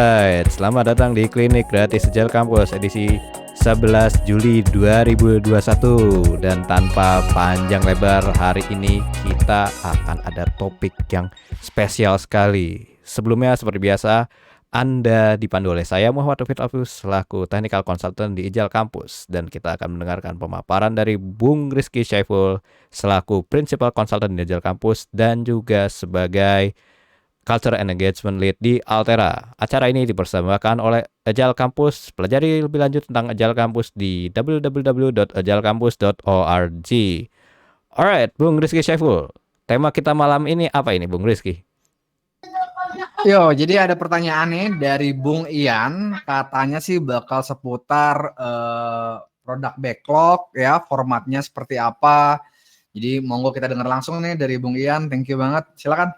Alright, selamat datang di Klinik Gratis Agile Campus edisi 11 Juli 2021. Dan tanpa panjang lebar, hari ini kita akan ada topik yang spesial sekali. Sebelumnya seperti biasa, Anda dipandu oleh saya Muhammad Taufik Alfius selaku Technical Consultant di Agile Campus, dan kita akan mendengarkan pemaparan dari Bung Rizky Syaiful selaku Principal Consultant di Agile Campus dan juga sebagai Culture and Engagement Lead di Altera. Acara ini dipersembahkan oleh Agile Campus. Pelajari lebih lanjut tentang Agile Campus di www.agilecampus.org. Alright, Bung Rizky Syaiful. Tema kita malam ini apa ini, Bung Rizky? Jadi ada pertanyaan nih dari Bung Ian. Katanya sih bakal seputar produk backlog ya, formatnya seperti apa. Jadi monggo kita dengar langsung nih dari Bung Ian. Thank you banget. Silakan.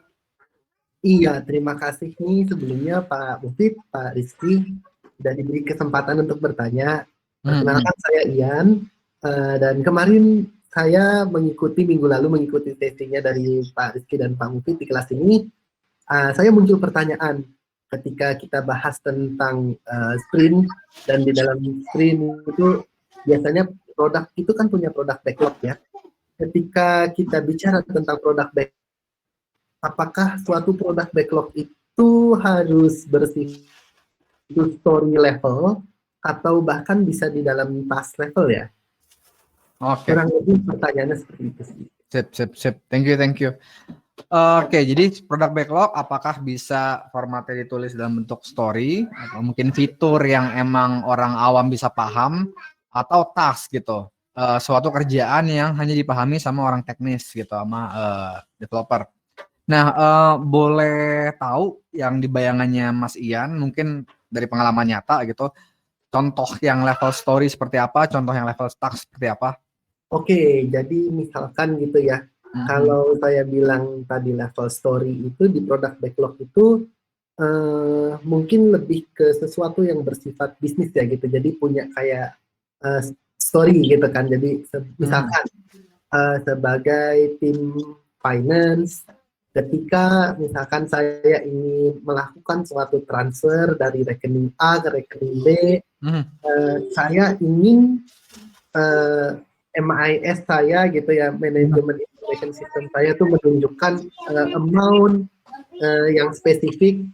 Iya, terima kasih nih sebelumnya Pak Mufid, Pak Rizky, sudah diberi kesempatan untuk bertanya. Perkenalkan saya Ian, dan kemarin saya minggu lalu mengikuti sesinya dari Pak Rizky dan Pak Mufid di kelas ini. Saya muncul pertanyaan ketika kita bahas tentang sprint, dan di dalam sprint itu biasanya produk itu kan punya produk backlog ya. Ketika kita bicara tentang produk backlog, apakah suatu produk backlog itu harus bersifat story level atau bahkan bisa di dalam task level ya? Oke. Kurang lebih pertanyaannya seperti itu sih. Sip. Thank you. Oke, jadi produk backlog apakah bisa formatnya ditulis dalam bentuk story atau mungkin fitur yang emang orang awam bisa paham, atau task gitu, suatu kerjaan yang hanya dipahami sama orang teknis gitu, sama developer. Nah, boleh tahu yang di bayangannya Mas Ian, mungkin dari pengalaman nyata gitu, contoh yang level story seperti apa, contoh yang level task seperti apa? Oke, jadi misalkan gitu ya, kalau saya bilang tadi level story itu di produk backlog itu mungkin lebih ke sesuatu yang bersifat bisnis ya gitu, jadi punya kayak story gitu kan. Jadi misalkan sebagai tim finance, ketika misalkan saya ingin melakukan suatu transfer dari rekening A ke rekening B, saya ingin MIS saya gitu ya, Management Information System saya tuh menunjukkan amount yang spesifik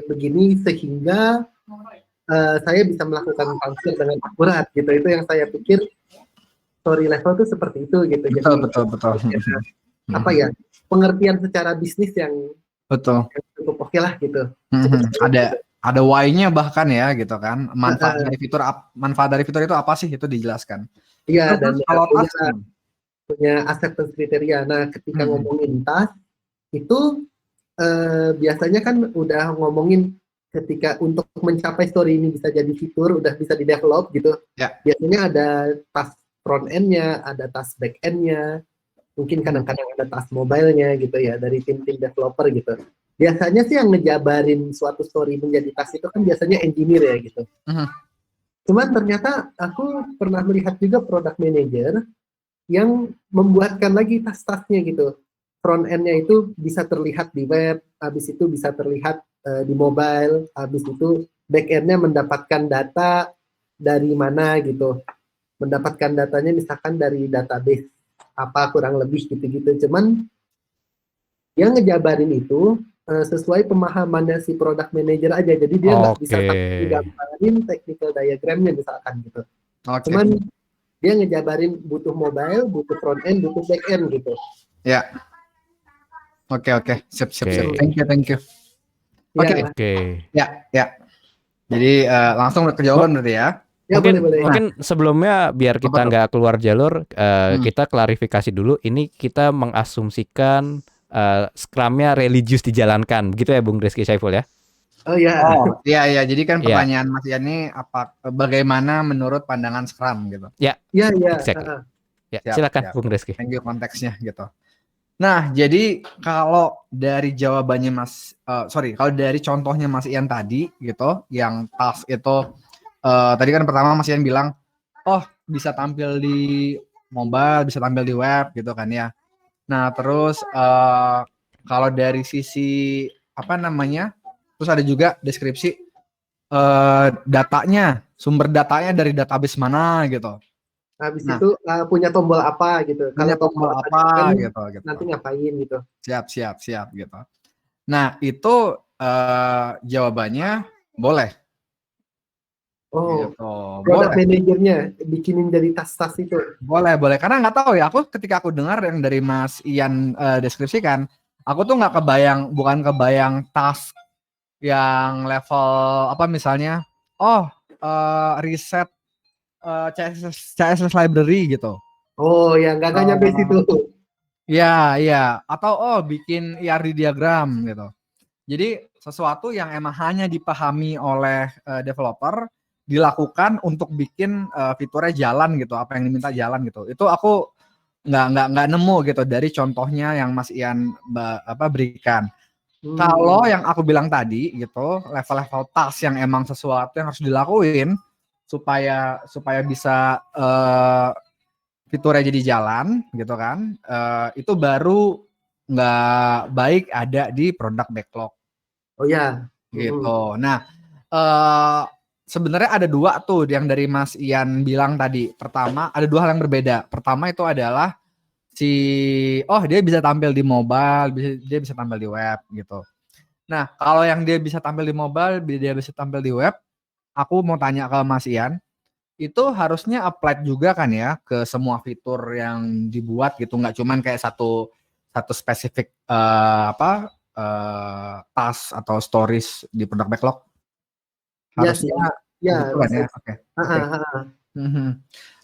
begini sehingga saya bisa melakukan transfer dengan akurat gitu. Itu yang saya pikir story level tuh seperti itu gitu. Betul. Apa ya, pengertian secara bisnis yang Betul. cukup oke lah gitu. Ada why-nya bahkan ya gitu kan. Manfaat dari fitur itu apa sih, itu dijelaskan. Iya, dan kalau punya acceptance kriteria. Nah, ketika ngomongin task itu biasanya kan udah ngomongin ketika untuk mencapai story ini bisa jadi fitur, udah bisa di develop gitu. Ya. Biasanya ada task front end-nya, ada task back end-nya, mungkin kadang-kadang ada task mobile-nya gitu ya, dari tim-tim developer gitu. Biasanya sih yang ngejabarin suatu story menjadi task itu kan biasanya engineer ya gitu. Cuman ternyata aku pernah melihat juga product manager yang membuatkan lagi task-tasknya gitu. Front end-nya itu bisa terlihat di web, habis itu bisa terlihat di mobile, habis itu back end-nya mendapatkan data dari mana gitu. Mendapatkan datanya misalkan dari database apa kurang lebih gitu-gitu. Cuman yang ngejabarin itu sesuai pemahamannya si product manager aja. Jadi dia nggak bisa gambarin technical diagramnya misalkan gitu. Cuman dia ngejabarin butuh mobile, butuh front end, butuh back end gitu. Ya. Oke. Sip. Thank you. Oke. Ya. Jadi langsung ke jawaban berarti ya. Ya, mungkin sebelumnya biar kita nggak keluar jalur, kita klarifikasi dulu. Ini kita mengasumsikan Scrum-nya religius dijalankan, begitu ya Bung Rizky Syaiful ya? Iya. Jadi kan pertanyaan Mas Ian ini bagaimana menurut pandangan Scrum gitu? Ya. Exactly. Silakan Bung Rizky. Thank you konteksnya gitu. Nah, jadi kalau dari jawabannya kalau dari contohnya Mas Ian tadi gitu, yang task itu tadi kan pertama Mas Ian bilang, bisa tampil di mobile, bisa tampil di web gitu kan ya. Nah, terus kalau dari sisi Terus ada juga deskripsi datanya, sumber datanya dari database mana gitu. Habis Nah, itu punya tombol apa gitu. punya Kalau tombol tombol apa kan gitu gitu. nanti ngapain gitu. Siap gitu. Nah, itu jawabannya boleh Oh, gitu. product Boleh. manajernya bikinin dari tas-tas itu. Boleh. Karena nggak tahu ya, aku ketika aku dengar yang dari Mas Ian deskripsikan, aku tuh nggak kebayang, bukan kebayang task yang level apa misalnya, riset CSS library gitu. Oh ya, nggak nyampe situ. Ya, atau bikin ERD diagram gitu. Jadi sesuatu yang emang hanya dipahami oleh developer dilakukan untuk bikin fiturnya jalan gitu, apa yang diminta jalan gitu. Itu aku nggak nemu gitu dari contohnya yang Mas Ian berikan. Kalau Hmm. yang aku bilang tadi gitu, level-level task yang emang sesuatu yang harus dilakuin supaya bisa fiturnya jadi jalan gitu kan, itu baru nggak baik ada di product backlog Oh ya. gitu. Mm-mm. Nah, eh sebenarnya ada dua tuh yang dari Mas Ian bilang tadi. Pertama, ada dua hal yang berbeda. Pertama itu adalah dia bisa tampil di mobile, dia bisa tampil di web gitu. Nah, kalau yang dia bisa tampil di mobile, dia bisa tampil di web, aku mau tanya ke Mas Ian, itu harusnya apply juga kan ya ke semua fitur yang dibuat gitu, nggak cuman kayak satu satu spesifik task atau stories di product backlog. Ya Harusnya sih. Ya, gitu kan bisa. ya. Oke. Oke. Ah. Mhm.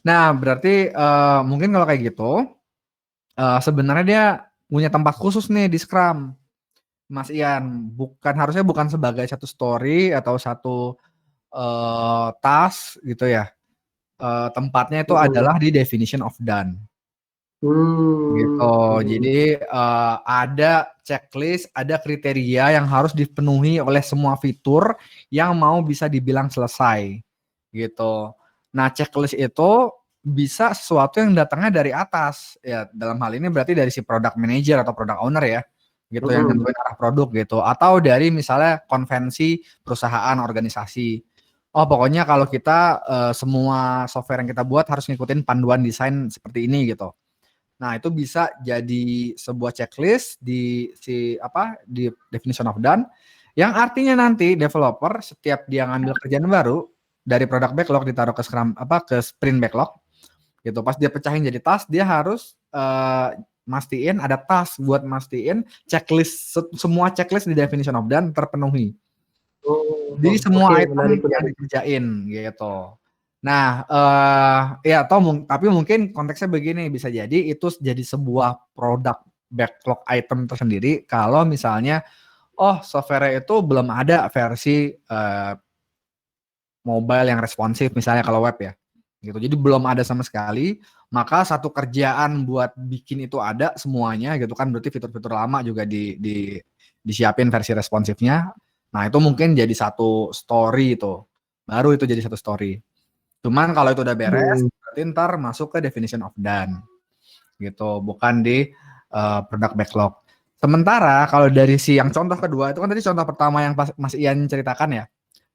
Nah, berarti mungkin kalau kayak gitu sebenarnya dia punya tempat khusus nih di Scrum, Mas Ian. Harusnya bukan sebagai satu story atau satu task gitu ya. Tempatnya itu Mm-mm. adalah di definition of done gitu. Mm-mm. Jadi ada checklist, ada kriteria yang harus dipenuhi oleh semua fitur yang mau bisa dibilang selesai gitu. Nah, checklist itu bisa sesuatu yang datangnya dari atas ya, dalam hal ini berarti dari si product manager atau product owner ya gitu, yang Mm-mm. nentuin arah produk gitu, atau dari misalnya konvensi perusahaan organisasi. Oh, pokoknya kalau kita semua software yang kita buat harus ngikutin panduan desain seperti ini gitu. Nah, itu bisa jadi sebuah checklist di definition of done, yang artinya nanti developer setiap dia ngambil kerjaan baru dari product backlog ditaruh ke ke sprint backlog gitu. Pas dia pecahin jadi task, dia harus mastiin ada task buat mastiin checklist, semua checklist di definition of done terpenuhi Oh, di oke, semua item menarik, yang menarik. dikerjain gitu. Nah, tapi mungkin konteksnya begini, bisa jadi itu jadi sebuah produk backlog item tersendiri kalau misalnya software itu belum ada versi mobile yang responsif misalnya kalau web ya. Gitu. Jadi belum ada sama sekali, maka satu kerjaan buat bikin itu ada semuanya gitu kan, berarti fitur-fitur lama juga disiapin versi responsifnya. Nah, itu mungkin jadi satu story itu. Baru itu jadi satu story. Cuman kalau itu udah beres, Hmm. berarti ntar masuk ke definition of done gitu, bukan di product backlog. Sementara kalau dari yang contoh kedua, itu kan tadi contoh pertama yang Mas Ian ceritakan ya.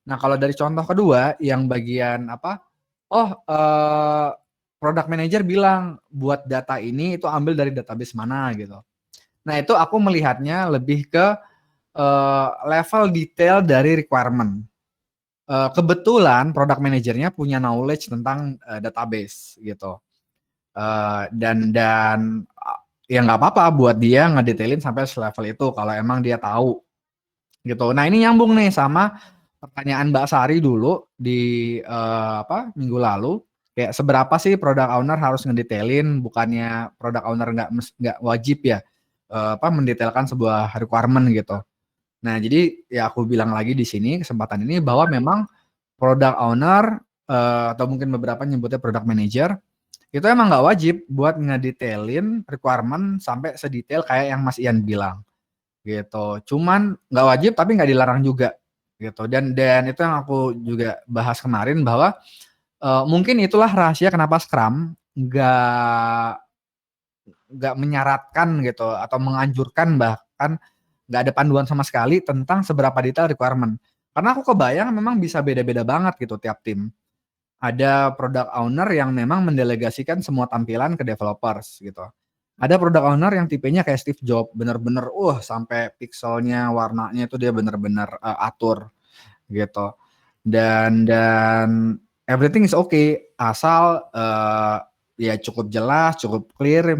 Nah, kalau dari contoh kedua yang bagian product manager bilang buat data ini itu ambil dari database mana gitu. Nah, itu aku melihatnya lebih ke level detail dari requirement. Kebetulan product manajernya punya knowledge tentang database gitu. Dan ya nggak apa-apa buat dia ngedetailin sampai selevel itu kalau emang dia tahu gitu. Nah, ini nyambung nih sama pertanyaan Mbak Sari dulu di minggu lalu, kayak seberapa sih product owner harus ngedetailin, bukannya product owner nggak wajib ya mendetailkan sebuah requirement gitu. Nah, jadi ya aku bilang lagi di sini kesempatan ini bahwa memang product owner atau mungkin beberapa nyebutnya product manager itu emang nggak wajib buat ngedetailin requirement sampai sedetail kayak yang Mas Ian bilang gitu. Cuman nggak wajib tapi nggak dilarang juga gitu. Dan itu yang aku juga bahas kemarin bahwa mungkin itulah rahasia kenapa Scrum nggak menyaratkan gitu atau menganjurkan bahkan nggak ada panduan sama sekali tentang seberapa detail requirement. Karena aku kebayang memang bisa beda-beda banget gitu tiap tim. Ada product owner yang memang mendelegasikan semua tampilan ke developers gitu. Ada product owner yang tipenya kayak Steve Jobs, bener-bener sampai pixelnya, warnanya itu dia bener-bener atur gitu. Dan everything is okay asal ya cukup jelas, cukup clear,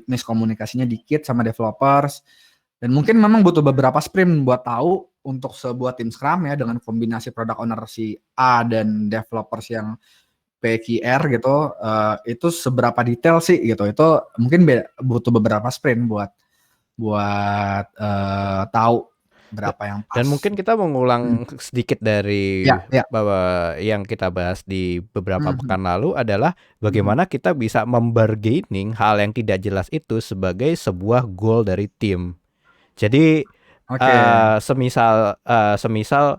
miskomunikasinya dikit sama developers. Dan mungkin memang butuh beberapa sprint buat tahu untuk sebuah tim Scrum ya dengan kombinasi product owner si A dan developers yang PQR gitu, itu seberapa detail sih gitu. Itu mungkin butuh beberapa sprint buat tahu berapa yang pas. Dan mungkin kita mengulang sedikit dari Ya. bahwa yang kita bahas di beberapa Mhm. pekan lalu adalah bagaimana kita bisa membargaining hal yang tidak jelas itu sebagai sebuah goal dari tim. Jadi Oke. semisal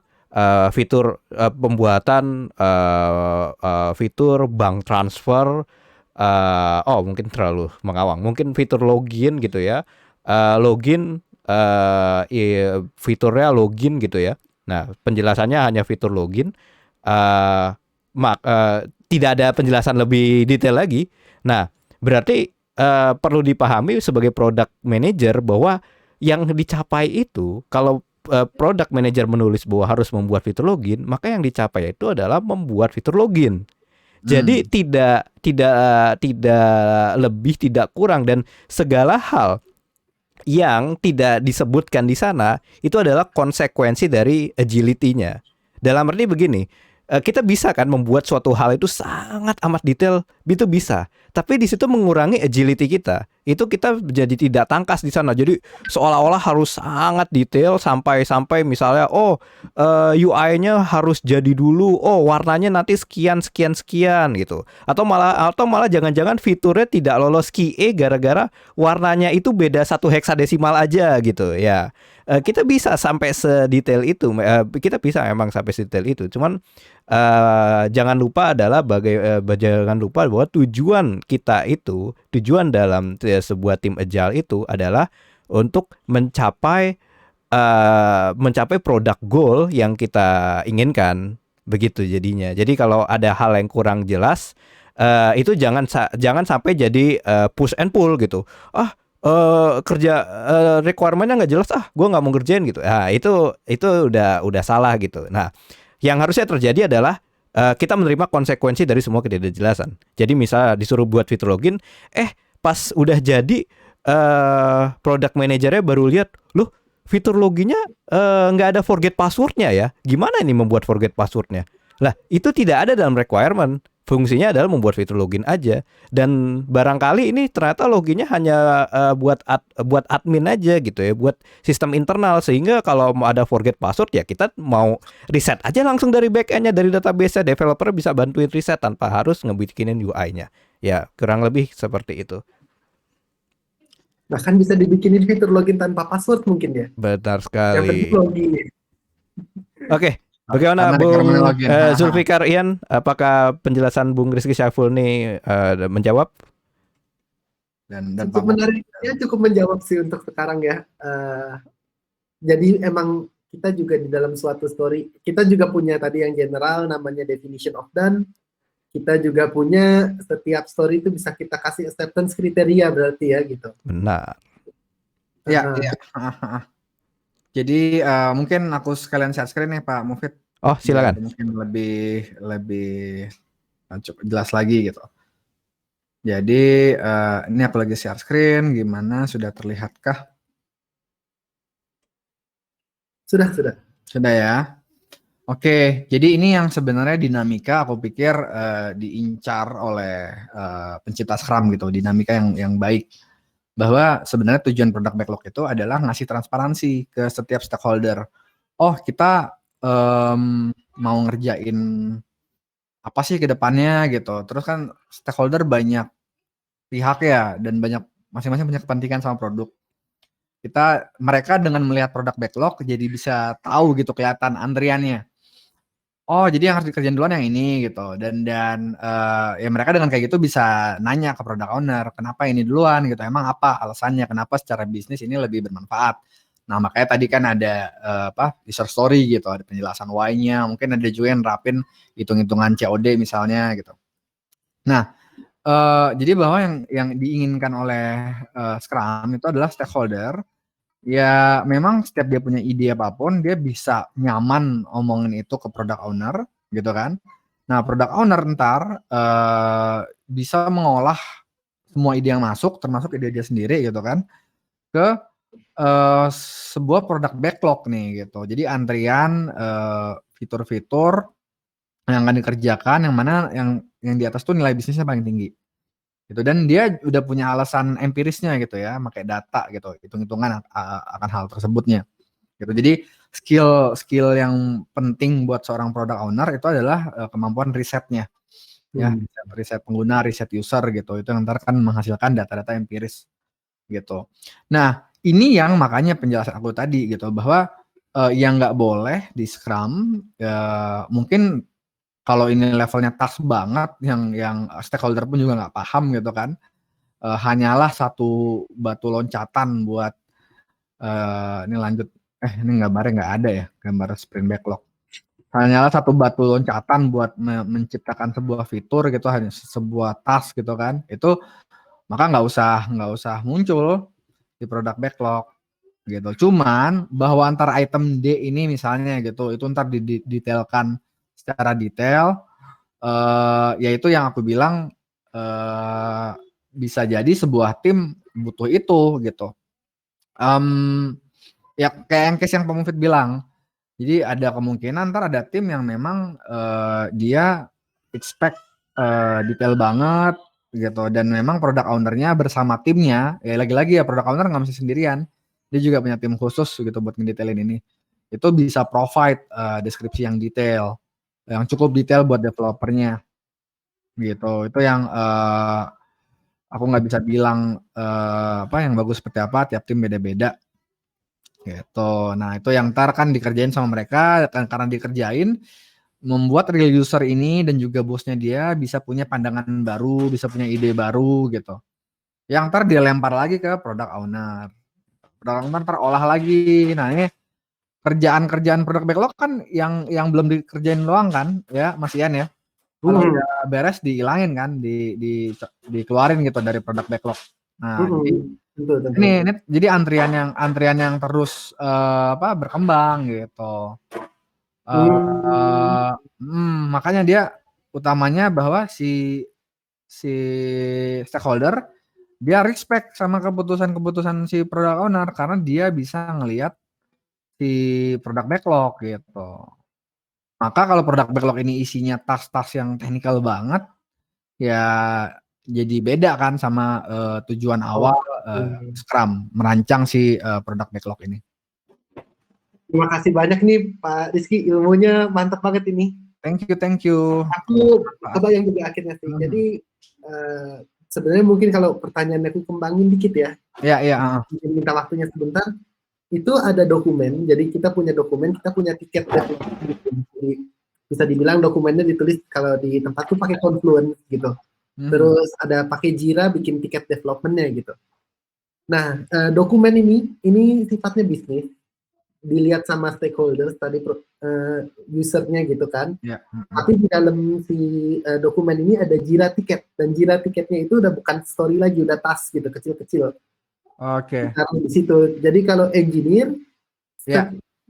fitur pembuatan fitur bank transfer, mungkin terlalu mengawang. Mungkin fitur login gitu ya. Login fiturnya login gitu ya. Nah, penjelasannya hanya fitur login. Tidak ada penjelasan lebih detail lagi. Nah, berarti perlu dipahami sebagai product manager bahwa yang dicapai itu, kalau product manager menulis bahwa harus membuat fitur login, maka yang dicapai itu adalah membuat fitur login. Jadi tidak lebih, tidak kurang, dan segala hal yang tidak disebutkan di sana itu adalah konsekuensi dari agility-nya. Dalam arti begini, kita bisa kan membuat suatu hal itu sangat amat detail, itu bisa. Tapi di situ mengurangi agility kita. Itu kita jadi tidak tangkas di sana. Jadi seolah-olah harus sangat detail sampai misalnya UI-nya harus jadi dulu, warnanya nanti sekian gitu. Atau malah jangan-jangan fiturnya tidak lolos QA gara-gara warnanya itu beda 1 heksadesimal aja gitu ya. Kita bisa sampai sedetail itu. Kita bisa emang sampai sedetail itu. Cuman jangan lupa bahwa tujuan dalam sebuah tim agile itu adalah untuk mencapai produk goal yang kita inginkan, begitu jadinya. Jadi kalau ada hal yang kurang jelas, itu jangan sampai jadi push and pull gitu. Kerja requirement-nya nggak jelas, gue nggak mau ngerjain gitu. Nah, itu udah salah gitu. Nah, yang harusnya terjadi adalah kita menerima konsekuensi dari semua ketidakjelasan. Jadi misalnya disuruh buat fitur login, pas udah jadi product manajernya baru lihat, loh fitur loginnya nggak ada forget passwordnya ya. Gimana ini membuat forget passwordnya? Lah itu tidak ada dalam requirement. Fungsinya adalah membuat fitur login aja. Dan barangkali ini ternyata loginnya hanya buat admin aja gitu ya, buat sistem internal, sehingga kalau mau ada forget password ya kita mau reset aja langsung dari backend-nya, dari database-nya. Developer bisa bantuin reset tanpa harus ngebikinin UI-nya. Ya kurang lebih seperti itu. Bahkan bisa dibikinin fitur login tanpa password mungkin ya. Benar Yang sekali. penting login. Oke. Bagaimana Bung Zulfikar Ian? Apakah penjelasan Bung Rizky Syaiful ini menjawab? Dan cukup menarik, ya cukup menjawab sih untuk sekarang ya. Jadi emang kita juga di dalam suatu story, kita juga punya tadi yang general namanya definition of done. Kita juga punya setiap story itu bisa kita kasih acceptance kriteria berarti ya gitu. Benar. Ya. Jadi mungkin aku sekalian share screen nih Pak Mufid. Oh silakan. Mungkin lebih cukup jelas lagi gitu. Jadi ini aku lagi share screen, gimana, sudah terlihatkah? Sudah ya. Oke, jadi ini yang sebenarnya dinamika aku pikir diincar oleh pencipta Scrum gitu, dinamika yang baik. Bahwa sebenarnya tujuan product backlog itu adalah ngasih transparansi ke setiap stakeholder. Oh, kita mau ngerjain apa sih ke depannya gitu. Terus kan stakeholder banyak pihak ya, dan banyak masing-masing punya kepentingan sama produk. Mereka dengan melihat product backlog jadi bisa tahu gitu, kelihatan antriannya. Oh, jadi yang harus dikerjain duluan yang ini gitu. Dan ya mereka dengan kayak gitu bisa nanya ke product owner, kenapa ini duluan gitu, emang apa alasannya, kenapa secara bisnis ini lebih bermanfaat. Nah, makanya tadi kan ada user story gitu, ada penjelasan why-nya, mungkin ada juga yang nerapin hitung-hitungan COD misalnya gitu. Nah, jadi bahwa yang diinginkan oleh Scrum itu adalah stakeholder. Ya memang setiap dia punya ide apapun, dia bisa nyaman omongin itu ke product owner gitu kan. Nah, product owner ntar bisa mengolah semua ide yang masuk, termasuk ide dia sendiri gitu kan, ke sebuah produk backlog nih gitu. Jadi antrian fitur-fitur yang akan dikerjakan, yang mana yang di atas tuh nilai bisnisnya paling tinggi gitu, dan dia udah punya alasan empirisnya gitu ya, pakai data gitu, hitung-hitungan akan hal tersebutnya gitu. Jadi skill yang penting buat seorang product owner itu adalah kemampuan risetnya ya, riset pengguna, riset user gitu, itu yang ntar kan menghasilkan data-data empiris gitu. Nah, ini yang makanya penjelasan aku tadi gitu, bahwa yang nggak boleh di Scrum mungkin kalau ini levelnya task banget, yang stakeholder pun juga nggak paham gitu kan, hanyalah satu batu loncatan buat ini lanjut, ini gambarnya nggak ada ya, gambar sprint backlog. Hanyalah satu batu loncatan buat menciptakan sebuah fitur gitu, hanya sebuah task gitu kan, itu maka nggak usah muncul di produk backlog gitu. Cuman bahwa antar item D ini misalnya gitu, itu ntar didetailkan secara detail, yaitu yang aku bilang bisa jadi sebuah tim butuh itu gitu. Ya kayak yang case yang Pak Mufid bilang, jadi ada kemungkinan ntar ada tim yang memang dia expect detail banget gitu, dan memang product owner-nya bersama timnya, ya lagi-lagi ya product owner nggak mesti sendirian, dia juga punya tim khusus gitu buat ngedetailin ini, itu bisa provide deskripsi yang detail, yang cukup detail buat developernya gitu. Itu yang aku nggak bisa bilang yang bagus seperti apa, tiap tim beda-beda gitu. Nah, itu yang ntar kan dikerjain sama mereka, karena dikerjain membuat real user ini dan juga bosnya dia bisa punya pandangan baru, bisa punya ide baru gitu. Yang ntar dia lempar lagi ke product owner. Product owner ntar olah lagi. Nah, ini kerjaan product backlog kan yang belum dikerjain doang kan, ya Mas Ian ya. Kalau udah beres dihilangin kan, dikeluarin gitu dari product backlog. Nah, jadi ini jadi antrian yang terus berkembang gitu. Makanya dia utamanya bahwa si stakeholder dia respect sama keputusan si product owner, karena dia bisa ngelihat si product backlog gitu. Maka kalau product backlog ini isinya task-task yang teknikal banget, ya jadi beda kan sama tujuan awal Scrum merancang si product backlog ini. Terima kasih banyak nih Pak Rizky, ilmunya mantap banget ini. Thank you. Aku kebayang juga akhirnya sih. Jadi sebenarnya mungkin kalau pertanyaan aku kembangin dikit ya. Iya. Minta waktunya sebentar. Itu ada dokumen, jadi kita punya dokumen, kita punya tiket. Jadi, bisa dibilang dokumennya ditulis kalau di tempat tuh pakai Confluence gitu. Terus ada pakai Jira bikin tiket developmentnya gitu. Nah, dokumen ini sifatnya bisnis, dilihat sama stakeholders tadi usernya gitu kan. Tapi di dalam si dokumen ini ada Jira tiket, dan Jira tiketnya itu udah bukan story lagi, udah task gitu, kecil-kecil. Oke. Di situ. Jadi kalau engineer,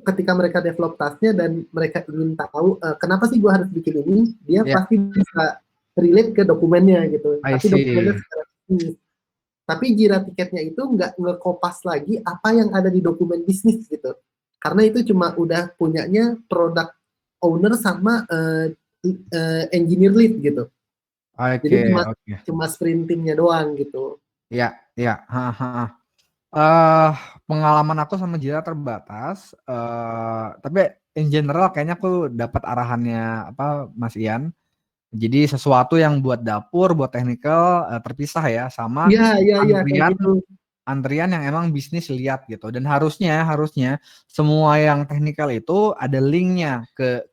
ketika mereka develop tasknya dan mereka ingin tahu kenapa sih gua harus bikin ini, dia pasti bisa relate ke dokumennya gitu. Tapi dokumennya secara bisnis. Tapi Jira tiketnya itu nggak ngekopas lagi apa yang ada di dokumen bisnis gitu. Karena itu cuma udah punyanya product owner sama engineer lead gitu. Jadi cuma sprint timnya doang gitu. Iya. Pengalaman aku sama Jira terbatas, tapi in general kayaknya aku dapat arahannya Mas Ian. Jadi sesuatu yang buat dapur, buat technical terpisah ya, sama antrian yang emang bisnis lihat gitu. Dan harusnya semua yang technical itu ada linknya ke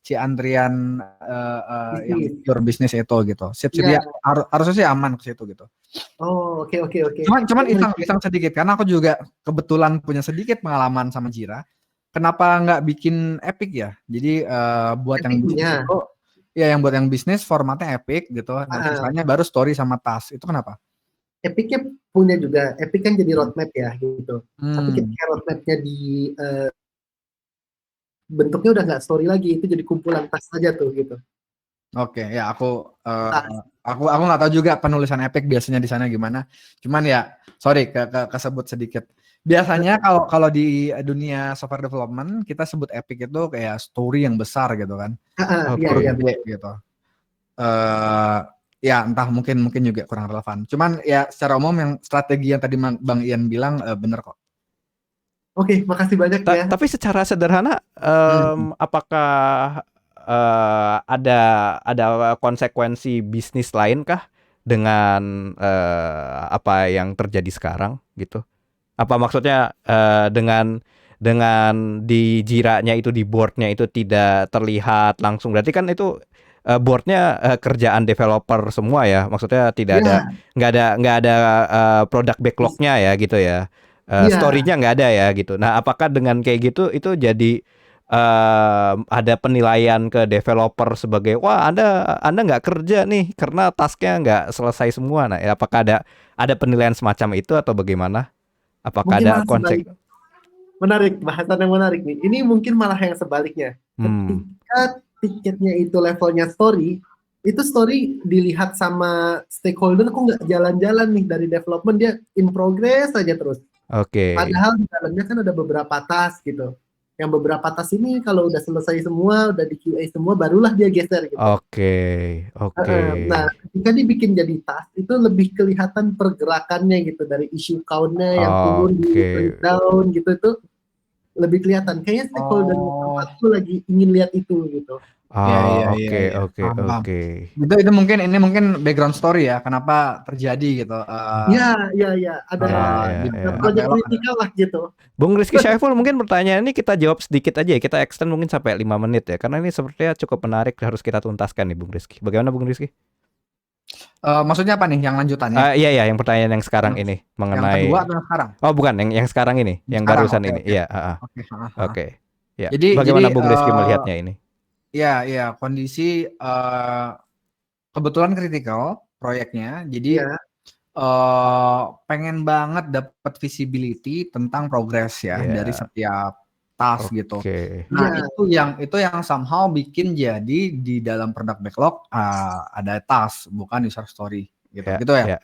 si Andrian yang Bisnis. pure bisnis itu gitu. Sip, Iya. dia harusnya sih aman ke situ gitu. Oh, oke. Cuman iseng sedikit karena aku juga kebetulan punya sedikit pengalaman sama Jira. Kenapa nggak bikin Epic ya? Jadi buat yang Epic bisnis punya. itu ya yang buat yang bisnis formatnya Epic gitu. Nah, sisanya baru story sama task. Itu kenapa? Epicnya punya juga. Epic kan jadi roadmap ya gitu. Tapi Hmm. ketika roadmapnya di bentuknya udah nggak story lagi, itu jadi kumpulan task saja tuh gitu. Oke, ya aku nggak tahu juga penulisan Epic biasanya di sana gimana. Cuman ya sorry kesebut sedikit. Biasanya kalau di dunia software development kita sebut Epic itu kayak story yang besar gitu kan. Iya. Gede gitu. Ya entah mungkin juga kurang relevan. Cuman ya secara umum yang strategi yang tadi Bang Ian bilang bener kok. Oke, makasih banyak ya. Tapi secara sederhana, apakah ada konsekuensi bisnis lain kah dengan apa yang terjadi sekarang gitu? Apa maksudnya dengan di Jira-nya itu, di board-nya itu tidak terlihat langsung? Berarti kan itu board-nya kerjaan developer semua ya? Maksudnya nggak ada product backlog-nya ya gitu ya? Story-nya nggak ada ya gitu. Nah, apakah dengan kayak gitu itu jadi ada penilaian ke developer sebagai wah Anda nggak kerja nih karena tasknya nggak selesai semua. Nah, apakah ada penilaian semacam itu atau bagaimana? Apakah Mungkin ada malah konsep? Menarik, bahasan yang menarik nih. Ini mungkin malah yang sebaliknya. Ketika tiketnya itu levelnya story, itu story dilihat sama stakeholder kok nggak jalan-jalan nih dari development, dia in progress saja terus. Oke. Padahal di dalamnya kan ada beberapa task gitu. Yang beberapa task ini kalau udah selesai semua, udah di QA semua, barulah dia geser gitu. Oke. Nah, ketika dibikin jadi task, itu lebih kelihatan pergerakannya gitu, dari issue count-nya yang turun di breakdown gitu, itu lebih kelihatan. Kayaknya stakeholder tempat itu lagi ingin lihat itu gitu. Oke. Itu mungkin background story ya, kenapa terjadi gitu. Iya. Ada project kritikal lah gitu. Bung Rizky Syaiful, mungkin pertanyaan ini kita jawab sedikit aja ya. Kita extend mungkin sampai 5 menit ya. Karena ini sepertinya cukup menarik, harus kita tuntaskan nih Bung Rizky. Bagaimana Bung Rizky? Maksudnya apa nih yang lanjutannya? Iya, yang pertanyaan yang sekarang ini mengenai. Yang kedua atau yang sekarang? Oh bukan, yang sekarang ini, yang barusan ini. Iya. Oke. Ya. Bagaimana Bung Rizky melihatnya ini? Iya, kondisi kebetulan kritikal proyeknya, jadi pengen banget dapat visibility tentang progress ya dari setiap task gitu. Nah itu yang somehow bikin jadi di dalam product backlog ada task bukan user story gitu ya.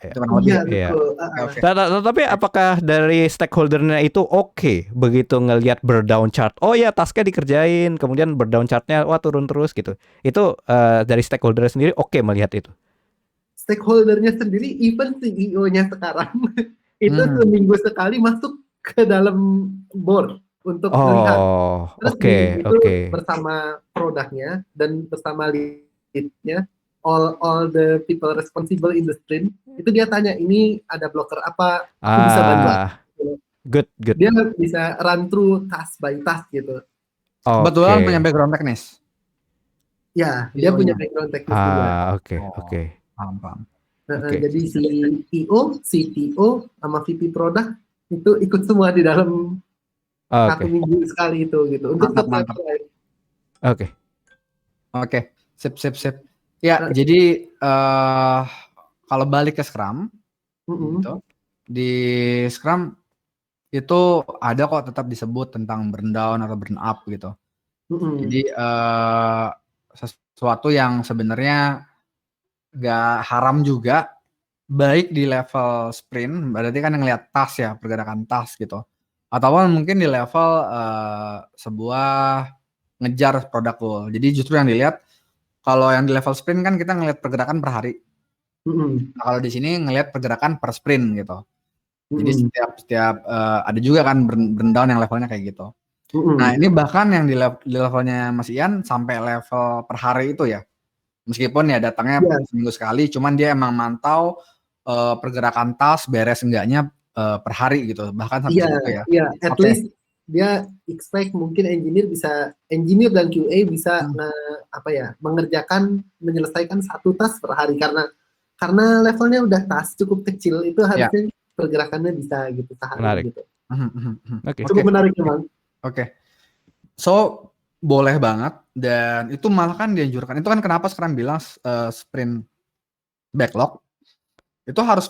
Tapi apakah dari stakeholdernya itu oke begitu ngelihat burn-down chart? Oh ya tasknya dikerjain, kemudian burn-down chartnya wah turun terus gitu. Itu dari stakeholder sendiri oke melihat itu? Stakeholdernya sendiri, even CEO-nya sekarang itu seminggu sekali masuk ke dalam board untuk melihat. Terus itu bersama produknya dan bersama lead-nya, all the people responsible in the sprint, itu dia tanya, ini ada blocker apa, aku bisa bantu. Good. Dia bisa run through task by task gitu. Kebetulan punya background teknis. Ya, dia punya background teknis juga. Oke. Paham. Jadi CEO, CTO, sama VP product itu ikut semua di dalam 1 minggu sekali itu gitu. Untuk mantap. Oke. Sip. Ya, jadi kalau balik ke Scrum, gitu, di Scrum itu ada kok tetap disebut tentang burn down atau burn up gitu. Jadi sesuatu yang sebenarnya gak haram juga, baik di level sprint, berarti kan yang ngeliat task ya, pergerakan task gitu. Ataupun mungkin di level sebuah ngejar product goal. Jadi justru yang dilihat, kalau yang di level sprint kan kita ngelihat pergerakan per hari. Nah, kalau di sini ngelihat pergerakan per sprint gitu. Jadi setiap ada juga kan burn down yang levelnya kayak gitu. Nah ini bahkan yang di levelnya Mas Ian sampai level per hari itu ya. Meskipun ya datangnya seminggu sekali, cuman dia emang mantau pergerakan task beres enggaknya per hari gitu. Bahkan sampai situ ya. Iya, at least dia expect mungkin engineer dan QA bisa menyelesaikan satu task per hari karena levelnya udah task cukup kecil, itu harusnya pergerakannya bisa gitu sehari Menarik. gitu. Oke. Cukup menarik memang. Oke. So boleh banget, dan itu malah kan dianjurkan. Itu kan kenapa sekarang bilang sprint backlog itu harus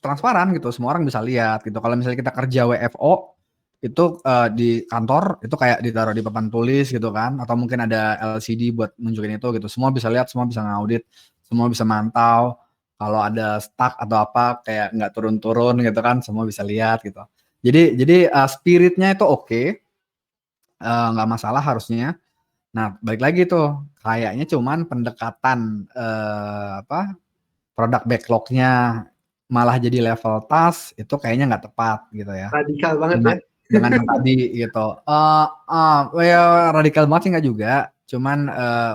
transparan gitu, semua orang bisa lihat gitu. Kalau misalnya kita kerja WFO itu di kantor itu kayak ditaruh di papan tulis gitu kan, atau mungkin ada LCD buat nunjukin itu gitu. Semua bisa lihat, semua bisa ngaudit, semua bisa mantau. Kalau ada stuck atau apa kayak nggak turun-turun gitu kan, semua bisa lihat gitu. Jadi spiritnya itu oke, nggak masalah harusnya. Nah, balik lagi tuh, kayaknya cuman pendekatan produk backlognya malah jadi level task itu kayaknya nggak tepat gitu ya. Radikal banget ya. Dengan yang tadi gitu. Ya radikal banget sih nggak juga, cuman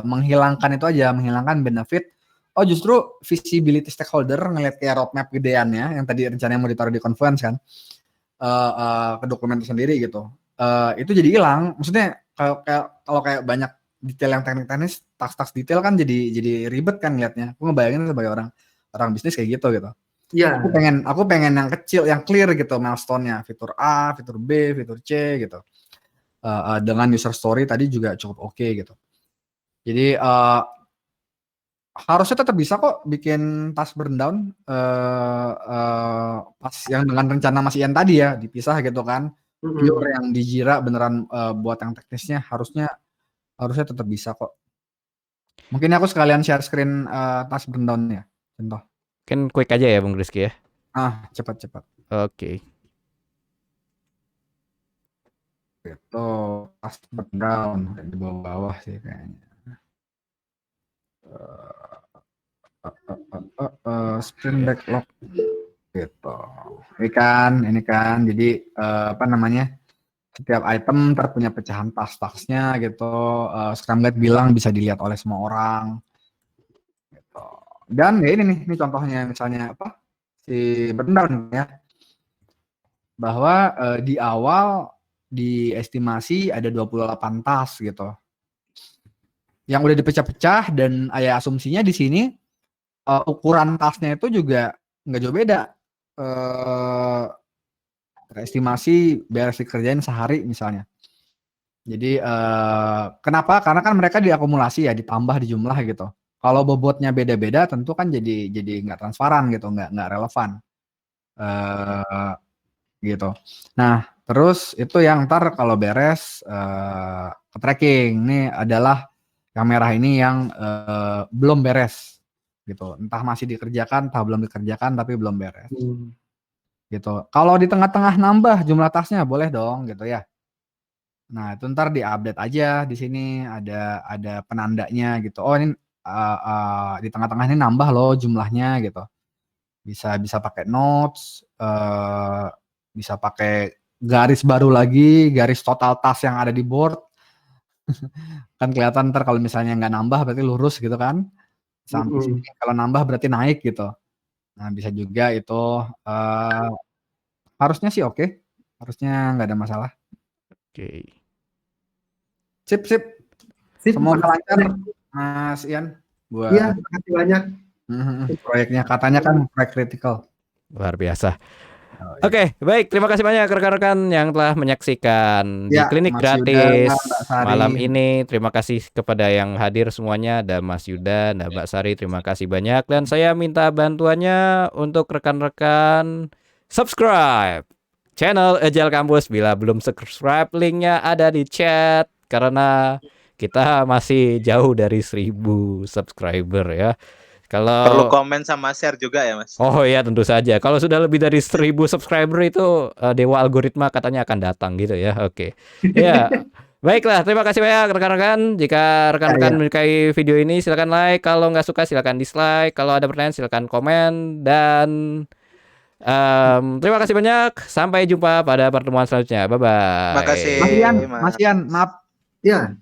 menghilangkan itu aja, menghilangkan benefit. Oh justru visibility stakeholder ngelihat kayak roadmap gedeannya yang tadi rencananya mau ditaruh di Confluence kan, ke dokumen itu sendiri gitu. Itu jadi hilang. Maksudnya kalau kayak banyak detail yang teknis, tas detail kan jadi ribet kan liatnya. Aku ngebayangin sebagai orang bisnis kayak gitu. Iya. Aku pengen yang kecil, yang clear gitu milestone-nya, fitur A, fitur B, fitur C gitu. Dengan user story tadi juga cukup oke gitu. Jadi harusnya tetap bisa kok bikin task burn down pas yang dengan rencana Mas Ian tadi ya, dipisah gitu kan. Pure yang di Jira beneran buat yang teknisnya harusnya tetap bisa kok. Mungkin aku sekalian share screen task burn down-nya, contoh. Kan quick aja ya Bung Rizky ya. Cepat. Oke. Itu task burn down di bawah sih kayaknya. Sprint backlog gitu. Ini kan jadi setiap item punya pecahan task-tasknya gitu. Scrum Guide bilang bisa dilihat oleh semua orang gitu. Dan ya ini contohnya misalnya si burn down ya, bahwa di awal diestimasi ada 28 task gitu yang udah dipecah-pecah, dan asumsinya di sini ukuran tasknya itu juga nggak jauh beda. Estimasi beres dikerjain sehari misalnya. Jadi kenapa? Karena kan mereka diakumulasi ya, ditambah di jumlah gitu. Kalau bobotnya beda-beda tentu kan jadi nggak transparan gitu, nggak relevan gitu. Nah terus itu yang ntar kalau beres ke tracking. Ini adalah yang merah ini yang belum beres gitu. Entah masih dikerjakan, entah belum dikerjakan tapi belum beres. Gitu. Kalau di tengah-tengah nambah jumlah tasnya boleh dong gitu ya. Nah, itu ntar di-update aja di sini ada penandanya gitu. Oh, ini di tengah-tengah ini nambah loh jumlahnya gitu. Bisa pakai notes, bisa pakai garis baru lagi, garis total task yang ada di board. Kan kelihatan ntar kalau misalnya nggak nambah berarti lurus gitu kan. Sampai sini kalau nambah berarti naik gitu. Nah, bisa juga itu harusnya sih oke. Harusnya nggak ada masalah. Oke. Sip. Semoga lancar Mas Ian. Iya, terima kasih banyak. Proyeknya katanya kan proyek kritikal. Luar biasa. Oke, baik. Terima kasih banyak rekan-rekan yang telah menyaksikan di Klinik Mas Gratis Yuda, Mbak Sari. malam ini. Terima kasih kepada yang hadir semuanya. Ada Mas Yuda, ada Mbak Sari. Terima kasih banyak. Dan saya minta bantuannya untuk rekan-rekan subscribe channel Agile Campus. Bila belum subscribe, linknya ada di chat. Karena kita masih jauh dari 1000 subscriber ya. Perlu komen sama share juga ya Mas? Oh iya tentu saja. Kalau sudah lebih dari 1000 subscriber itu dewa algoritma katanya akan datang gitu ya. Oke. Ya. Baiklah, terima kasih banyak rekan-rekan. Jika rekan-rekan menyukai video ini silakan like. Kalau nggak suka silakan dislike. Kalau ada pertanyaan silakan komen. Dan terima kasih banyak. Sampai jumpa pada pertemuan selanjutnya. Bye-bye. Makasih Mas Ian, maaf. Ya.